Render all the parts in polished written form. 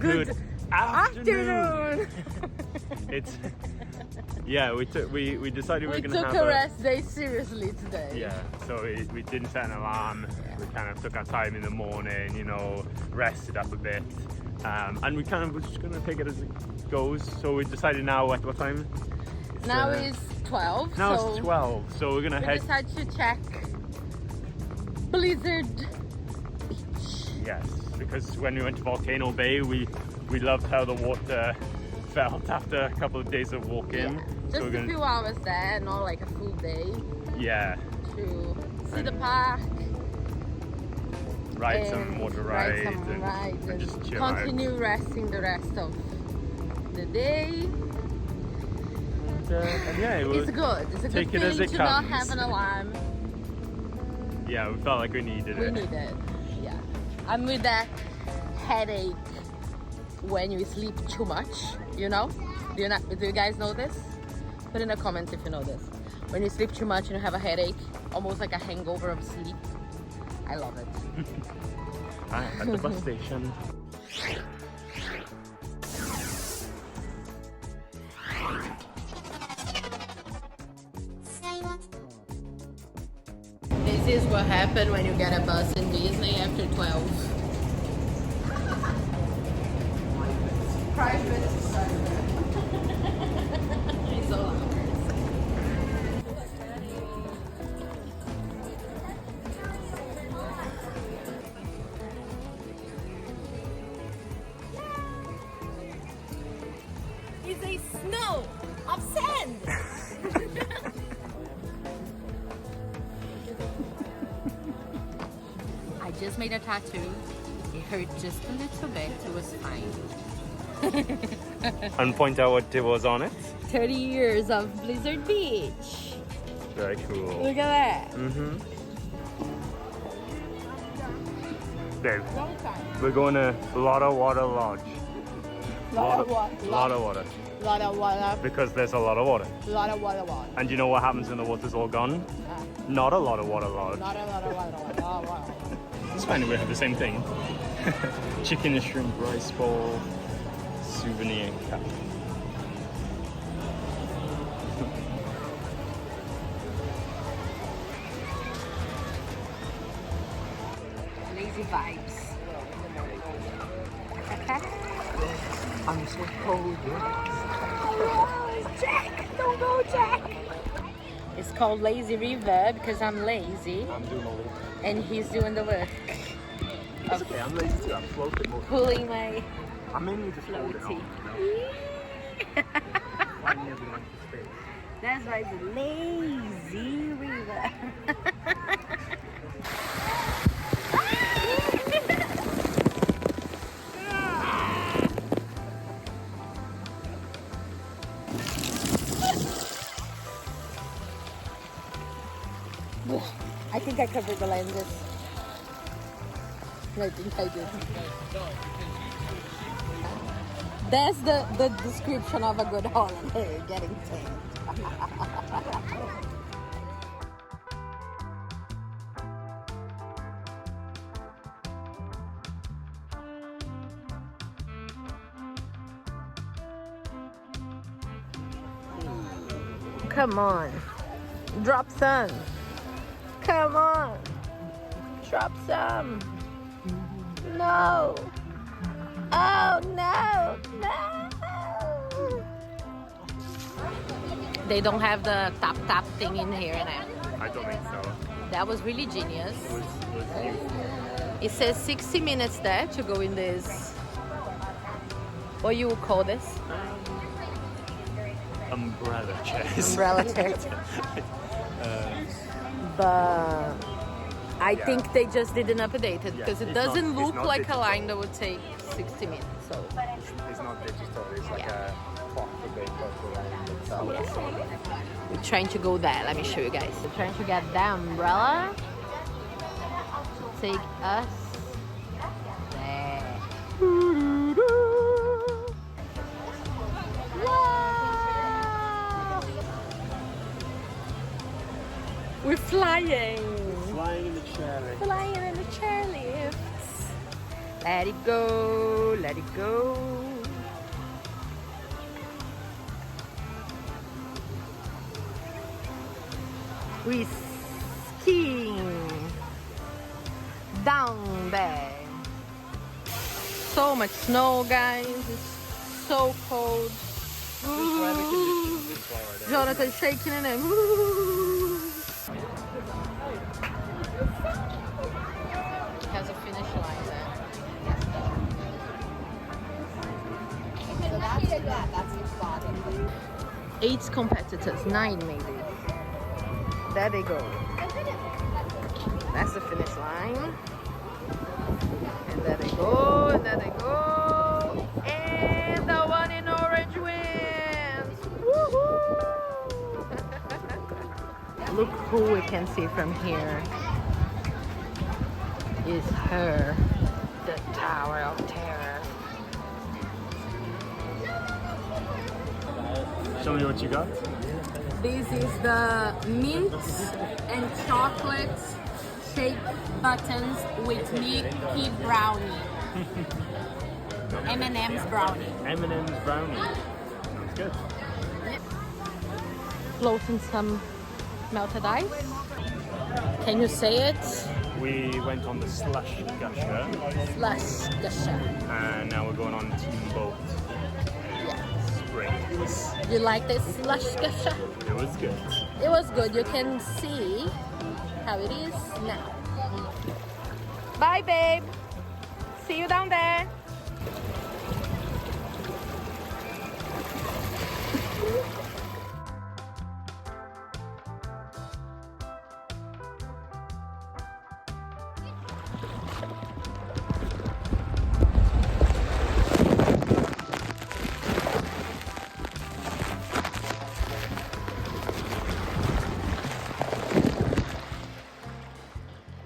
Good afternoon. It's we decided we were gonna took have a rest day seriously today. Yeah, so we didn't set an alarm. We kind of took our time in the morning, you know, rested up a bit, and we kind of were just gonna take it as it goes. So we decided now at what time? Now it's 12. Now so it's 12. So we're gonna we head. decided to check Blizzard Beach. Yes, because when we went to Volcano Bay, we loved how the water felt after a couple of days of walking. Yeah. So Just a few hours there, not like a full day. Yeah. To see the park. Ride some water rides. And just chill continue resting the rest of the day. And yeah, it's good. It's a good feeling to not have an alarm. Yeah, we felt like we needed it. We need it. Yeah. I'm with that headache when you sleep too much, you know? Do you guys know this? Put in the comments if you know this. When you sleep too much and you have a headache, almost like a hangover of sleep. I love it. At the bus station. This is what happens when you get a bus in Disney after 12. Private server. It's all ours. It's a snow of sand. I just made a tattoo. It hurt just a little bit. It was fine. And point out what it was on it. 30 years of Blizzard Beach. Very cool. Look at that. Babe, Long time. we're going to Lot of Water Lodge. Lot of water. Lot of water. Lot of water. Because there's a lot of water. Lot of water. And you know what happens when the water's all gone? Not a lot of water lodge. Not a lot of water. It's fine, we have the same thing. Chicken and shrimp rice bowl, souvenir cup. Lazy vibes. I'm so cold. Jack! Don't go, Jack! It's called Lazy River because I'm lazy. I'm doing all this. And he's doing the work. It's okay, I'm lazy too. I'm floating more. Pulling my I'm mainly just holding on. Finding everyone to space. That's right, the Lazy River. I think I covered the lenses. I think I did. That's the description of a good holiday, getting tamed. Come on, drop some. Come on, drop some. No. Oh no, no. They don't have the tap thing in here now. I don't think so. That was really genius. It was beautiful. It says 60 minutes there to go in this. What you would call this? Umbrella chairs. Umbrella chairs. But I think they just didn't update it because it doesn't look like digital. A line that would take 60 minutes. So it's not digital. It's like a clock that they put around itself. Yeah. We're trying to go there. Let me show you guys. We're trying to get the umbrella to take us there. Wow! We're flying. Flying in the chairlift. Flying in the chairlifts. Let it go, let it go. We're skiing down there. So much snow, guys. It's so cold. Jonathan's shaking in it. Has a finish line there. So that's the spot. 8 competitors, 9 maybe. There they go. That's the finish line. And there they go, and there they go. And the one in orange wins! Woohoo! Look who we can see from here. Is her, the Tower of Terror. Show me what you got. This is the mint and chocolate shake buttons with Mickey brownie. M&M's brownie. M&M's brownie. That's good. Floating some melted ice. Can you say it? We went on the slush gusher Slush gusher. and now we're going on Team Boat Springs. You like this slush gusher? It was good. It was good. You can see how it is now. Bye, babe. See you down there.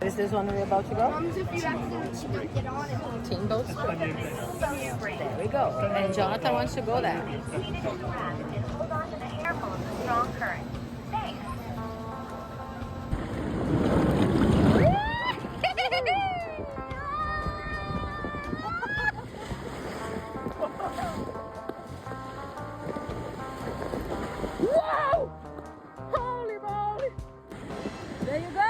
Is this one we're about to go? If you accidentally get on it. Team Boat Springs. There we go. And Jonathan wants to go there. Hold on to the handle of the strong current. Thanks. Whoa! Holy moly! There you go!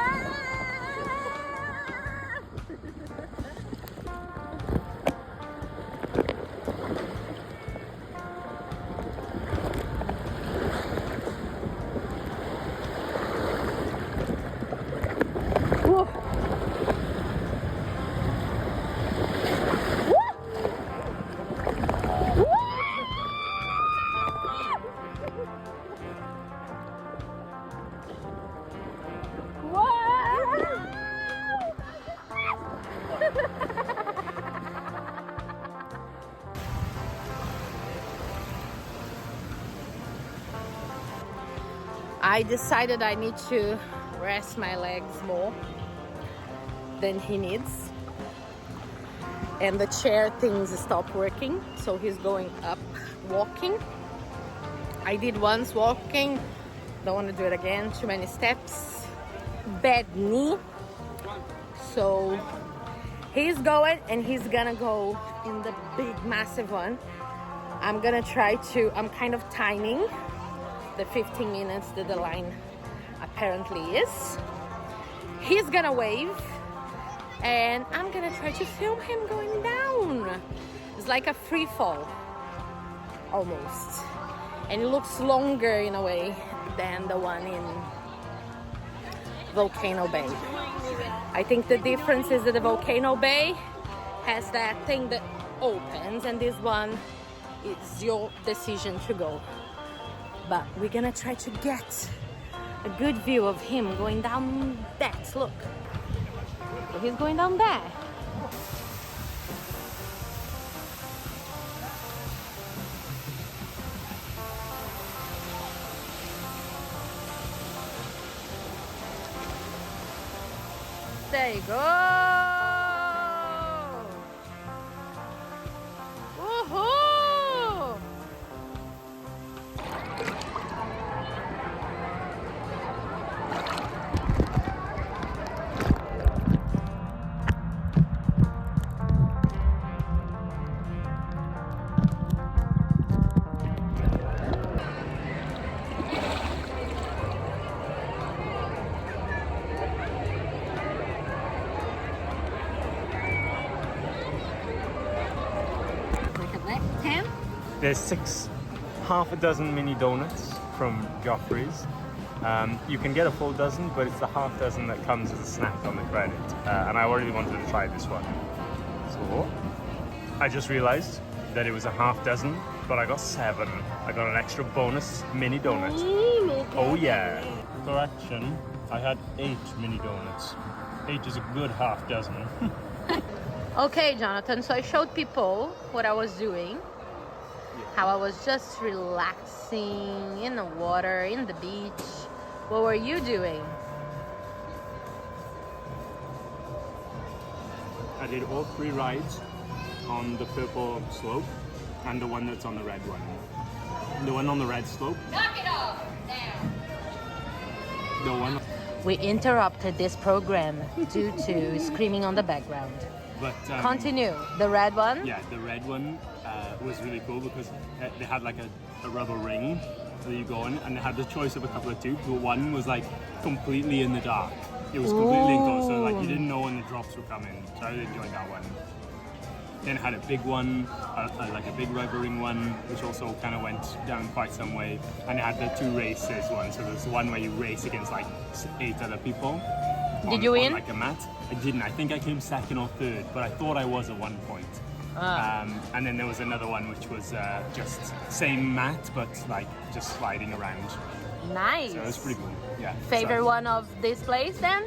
Whoa. I decided I need to rest my legs more than he needs. And the chair things stopped working, so he's going up walking. I did once walking, don't want to do it again, too many steps, bad knee. So he's going and he's gonna go in the big massive one. I'm gonna try to, I'm kind of timing the 15 minutes that the line apparently is. He's gonna wave and I'm gonna try to film him going down. It's like a free fall almost, and it looks longer in a way than the one in Volcano Bay. I think the difference is that the Volcano Bay has that thing that opens, and this one, it's your decision to go. But we're gonna try to get a good view of him going down that. Look, so he's going down there. There you go. Woohoo! There's half a dozen mini donuts from Joffrey's. You can get a full dozen, but it's the half dozen that comes as a snack on the credit. And I really wanted to try this one. So I just realized that it was a half dozen, but I got 7. I got an extra bonus mini donut. Oh yeah. Correction, I had 8 mini donuts. 8 is a good half dozen. Okay, Jonathan, so I showed people what I was doing. How I was just relaxing in the water, in the beach. What were you doing? I did all 3 rides on the purple slope and the one that's on the red one. The one on the red slope. Knock it off! Down. The one. We interrupted this program due to screaming on the background. But Continue. The red one? Yeah, the red one was really cool because they had like a rubber ring that you go in, and they had the choice of a couple of tubes, but one was like completely in the dark. It was completely enclosed, so like you didn't know when the drops were coming. So I really enjoyed that one. Then it had a big one, like a big rubber ring one, which also kind of went down quite some way. And it had the 2 races one, so there's one where you race against like 8 other people. Did you win? Like a mat. I didn't. I think I came 2nd or 3rd, but I thought I was at one point. And then there was another one which was just same mat, but like just sliding around. Nice. So it was pretty cool. Yeah. Favorite So, one of this place then?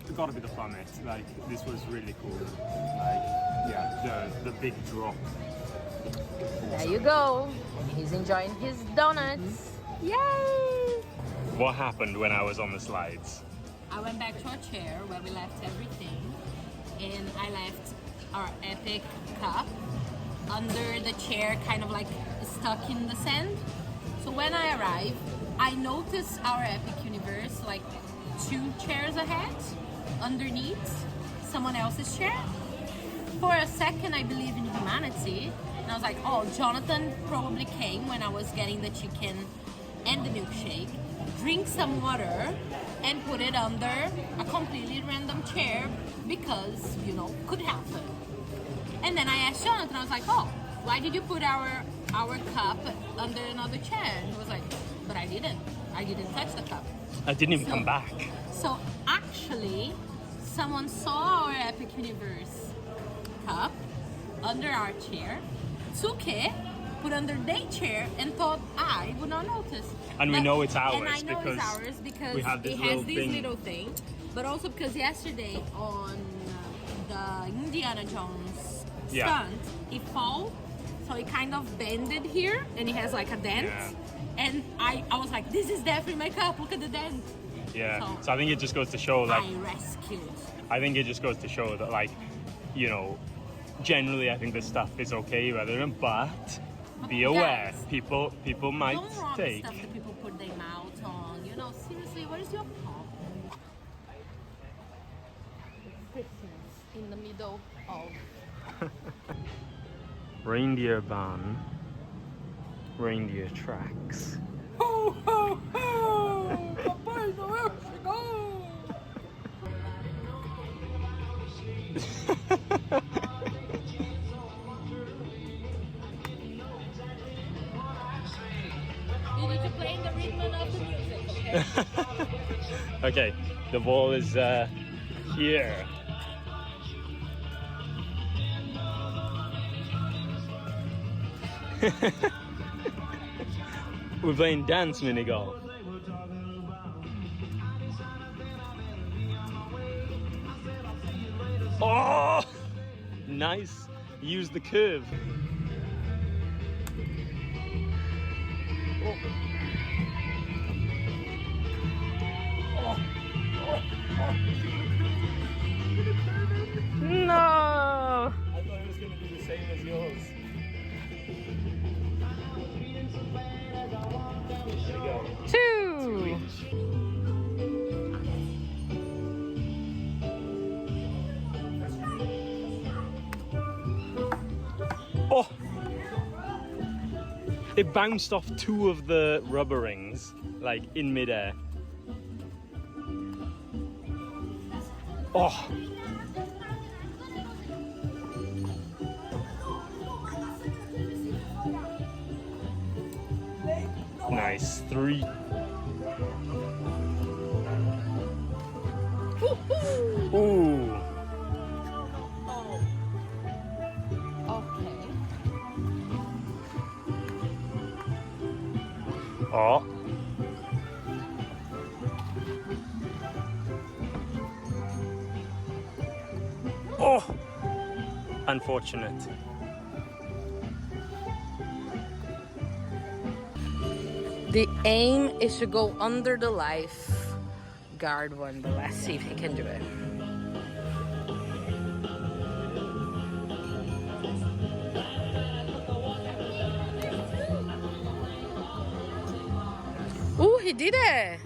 It got to be the plummet. Like this was really cool. Like yeah, the big drop. There you go. He's enjoying his donuts. Yay! What happened when I was on the slides? I went back to our chair where we left everything, and I left our epic cup under the chair, kind of like stuck in the sand. So when I arrived, I noticed our epic universe like 2 chairs ahead, underneath someone else's chair. For a second, I believed in humanity, and I was like, oh, Jonathan probably came when I was getting the chicken and the milkshake, drink some water, and put it under a completely random chair because, you know, could happen. And then I asked Jonathan, I was like, oh, why did you put our cup under another chair? And he was like, but I didn't touch the cup. I didn't even come back. So actually, someone saw our Epic Universe cup under our chair, took it, put under their chair, and thought I would not notice. And we know it's ours, and I know because it's ours because we have this it has little this thing. little thing, but also because yesterday on the Indiana Jones stunt, it fall, so it kind of bended here, and it has like a dent. Yeah. And I was like, this is definitely my cup. Look at the dent. Yeah. So I think it just goes to show, like, I rescued. I think it just goes to show that, like, you know, generally I think this stuff is okay, but be aware, guys, people might Don't rob take. stuff that people put their mouth on. You know, seriously, what is your problem? Christmas in the middle of Reindeer barn, reindeer tracks. ho ho ho! Papai Noel chegou! You need to play in the rhythm of the music, okay? Okay, the ball is here. We're playing dance mini golf. Oh, nice. Use the curve. No! I thought it was going to do the same as yours. There you go. 2! Oh! It bounced off 2 of the rubber rings, like in midair. Oh! Nice. 3. Ooh. Okay. Oh. Oh. Unfortunate. The aim is to go under the life guard one, but let's see if he can do it. Ooh, he did it!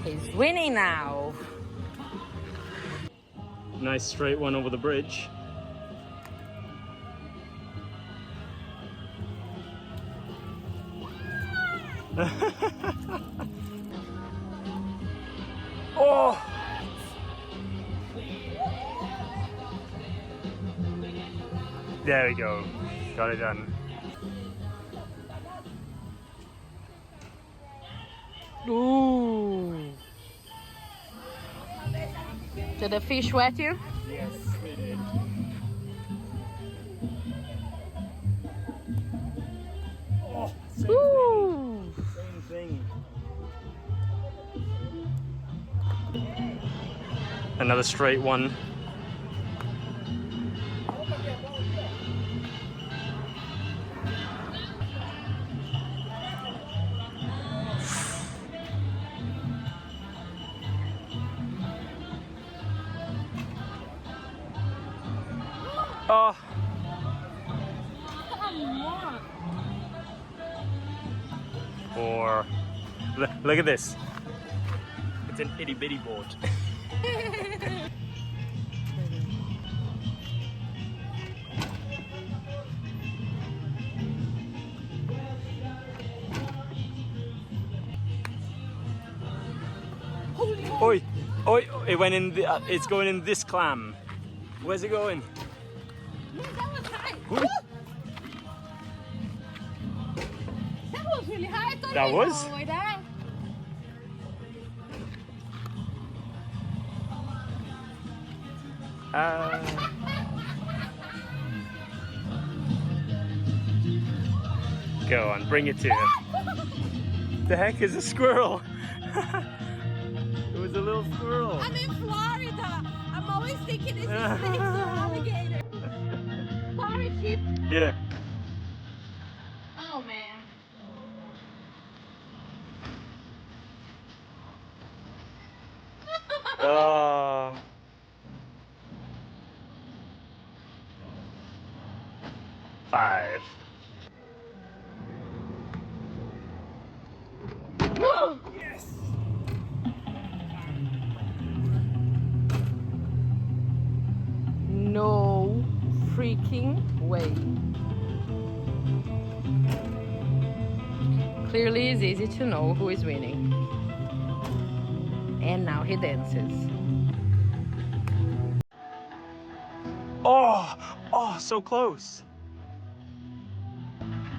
He's winning now. Nice straight one over the bridge. Oh! There we go. Got it done. Ooh. Did the fish wet you? Yes, they did. Oh, Ooh. same thing. Another straight one. Oh. Or look at this. It's an itty bitty board. Oi, oi! It went in. It's going in this clam. Where's it going? That was high. Oi. That was really high. That was? Go on, bring it to him. The heck is a squirrel? It was a little squirrel. I'm in Florida. I'm always thinking it's a snake or alligator. Sorry, sheep. Yeah. Oh man. Oh. Five. Yes. No freaking way. Clearly it's easy to know who is winning. And now he dances. Oh, oh, so close.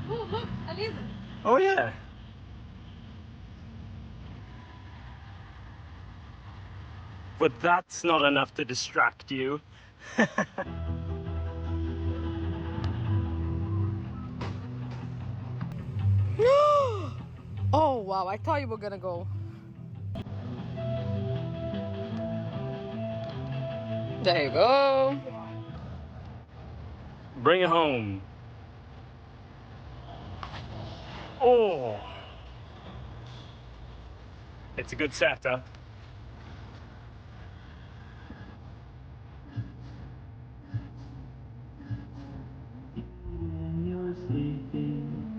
Oh, look, Elisa. Oh yeah. But that's not enough to distract you. Oh wow, I thought you were gonna go. There you go. Bring it home. Oh. It's a good setup.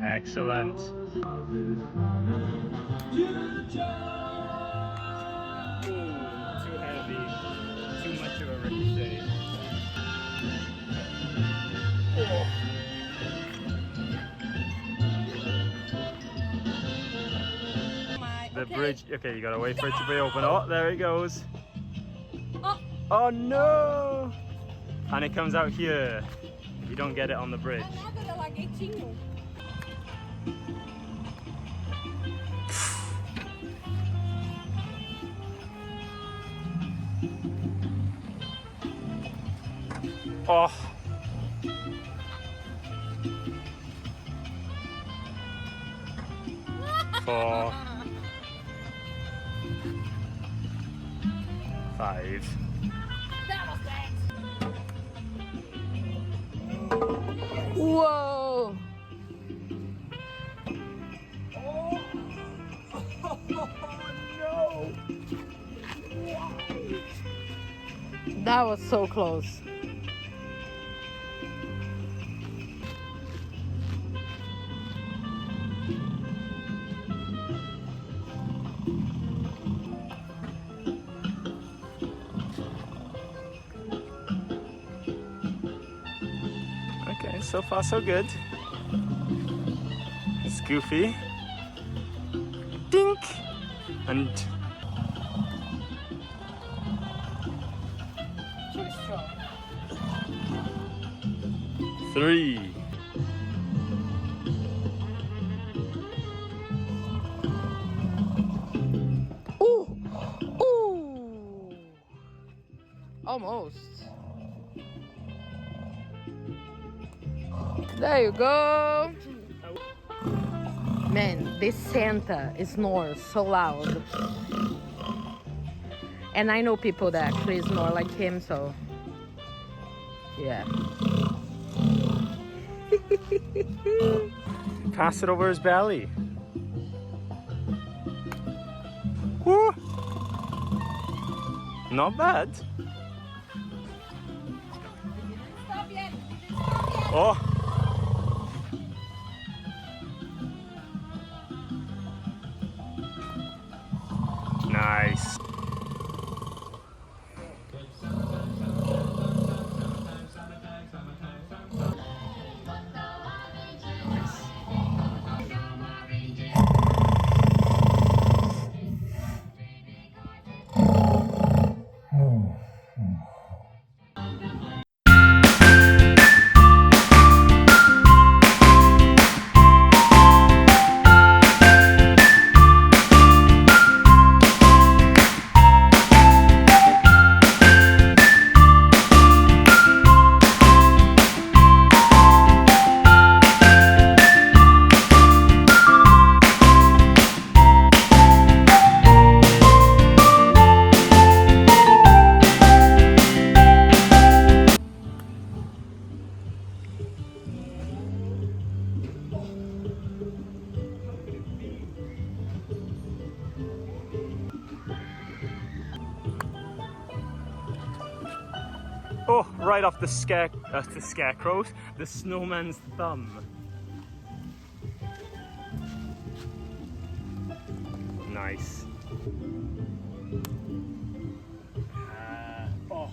Excellent. Ooh, too heavy. Too much of a ricochet. Oh. The bridge, okay, you gotta wait for it to be open. Oh, there it goes. Oh no! And it comes out here. You don't get it on the bridge. Oh. 4, 5. Whoa! No! That was so close. Okay, so far so good. It's goofy. Dink! And Too strong. 3. Ooh! Ooh! Almost. There you go. Man, this Santa snores so loud. And I know people that actually snore like him, so yeah. Pass it over his belly. Woo! Not bad. Oh! Nice. Oh, right off the scarecrow's, the snowman's thumb. Nice. Oh.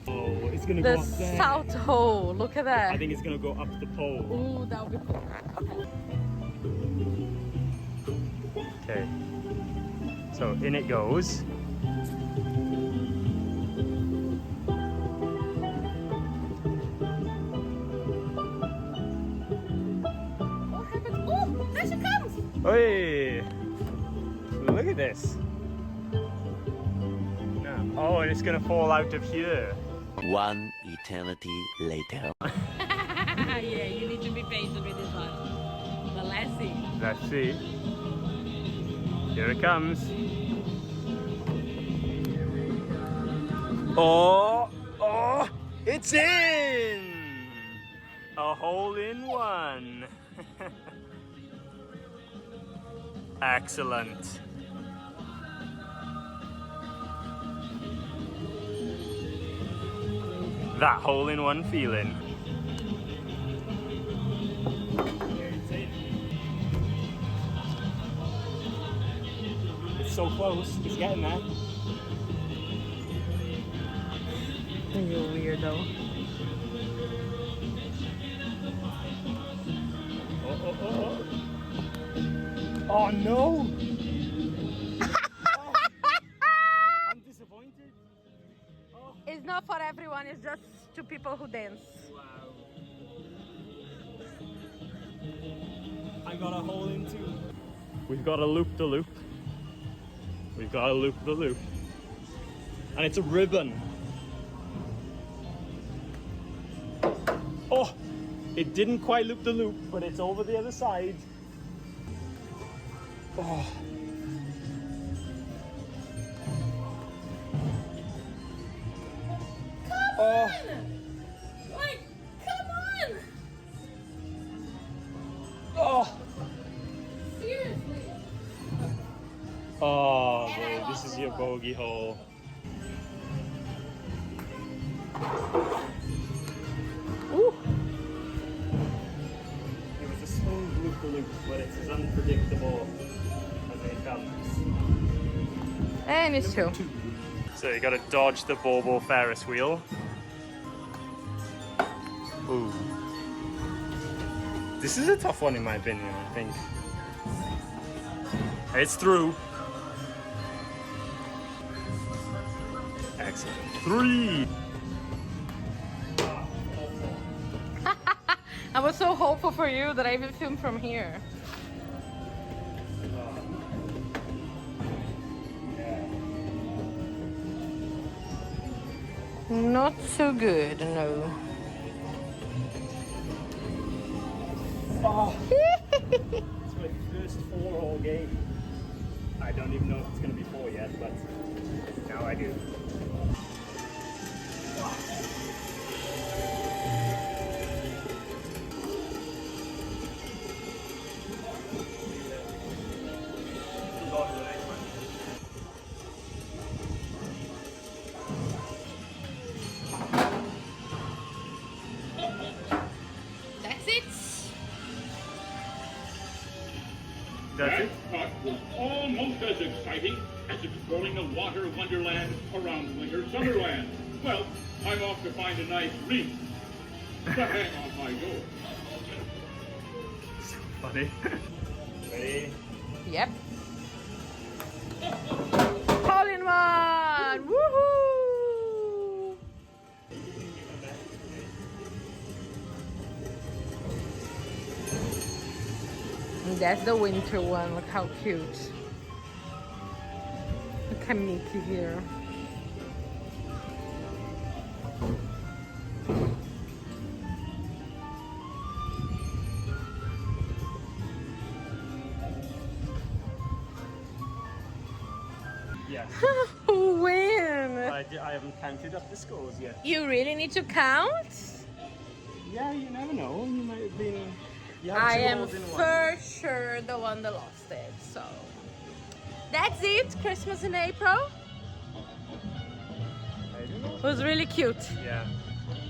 Oh, it's gonna The go up there. South Hole, look at that. I think it's gonna go up the pole. Ooh, that would be cool. Okay. So in it goes. What happened? Oh, there she comes! Hey! Look at this. No. Oh, and it's gonna fall out of here. One eternity later. Yeah, you need to be patient with this one. But let's see. Let's see. Here it comes. Oh, oh, it's in! A hole in one. Excellent. That hole in one feeling. It's so close, it's getting there. You weirdo. Oh, oh, oh, Oh no! Oh, I'm disappointed. Oh. It's not for everyone, it's just to people who dance. Wow. I got a hole in two. We've got a loop-the-loop. We've got a loop-the-loop. And it's a ribbon. Oh! It didn't quite loop the loop, but it's over the other side. Oh. Come on! Like, come on! Oh! Seriously? Oh, boy, this is your bogey hole. Ooh! It was a smooth loop-the-loop, but it's as unpredictable as it comes. And it's two. So you gotta dodge the Bobo Ferris wheel. Ooh. This is a tough one in my opinion, I think. It's through. Excellent. 3! I was so hopeful for you that I even filmed from here. Not so good, no. Oh. It's my first 4-hole game. I don't even know if it's going to be 4 yet, but now I do. That's it. That's it? That putt was almost as exciting as exploring the water wonderland around Winter Summerland. Well, I'm off to find a nice reef to hang on my door. Funny. Ready? Yep. Hole in one! Woohoo! And that's the winter one. Look how cute. Look at Mickey here. Yes. Win! I haven't counted up the scores yet. You really need to count? Yeah, you never know. You might have been. You had I 2 am holes in one. for sure the one that lost it. So that's it. Christmas in April. I don't know. It was really cute. Yeah.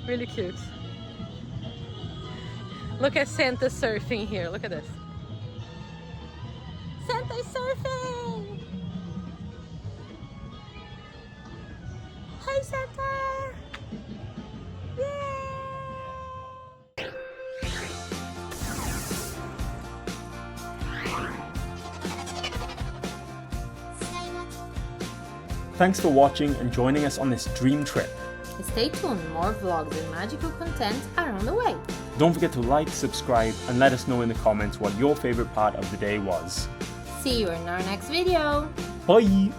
Really cute. Look at Santa surfing here. Look at this. Santa's surfing! Hi, Santa! Yay! Thanks for watching and joining us on this dream trip. Stay tuned, more vlogs and magical content are on the way. Don't forget to like, subscribe, and let us know in the comments what your favorite part of the day was. See you in our next video. Bye!